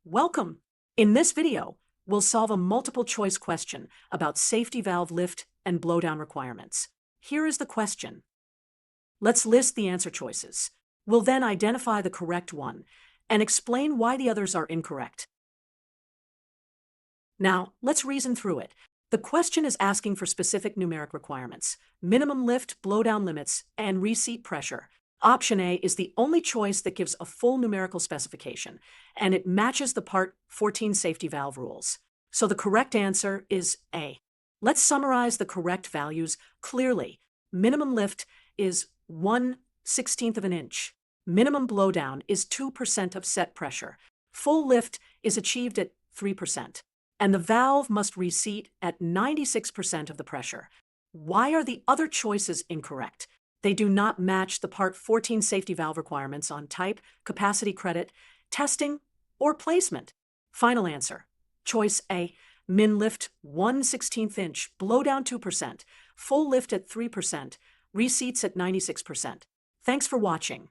Welcome! In this video, we'll solve a multiple choice question about safety valve lift and blowdown requirements. Here is the question. Let's list the answer choices. We'll then identify the correct one and explain why the others are incorrect. Now, let's reason through it. The question is asking for specific numeric requirements: minimum lift, blowdown limits, and reseat pressure. Option A is the only choice that gives a full numerical specification, and it matches the Part 14 safety valve rules. So the correct answer is A. Let's summarize the correct values clearly. Minimum lift is 1/16 of an inch. Minimum blowdown is 2% of set pressure. Full lift is achieved at 3%. And the valve must reseat at 96% of the pressure. Why are the other choices incorrect? They do not match the Part 14 safety valve requirements on type, capacity credit, testing, or placement. Final answer. Choice A. Min lift 1/16 inch, blowdown 2%, full lift at 3%, reseats at 96%. Thanks for watching.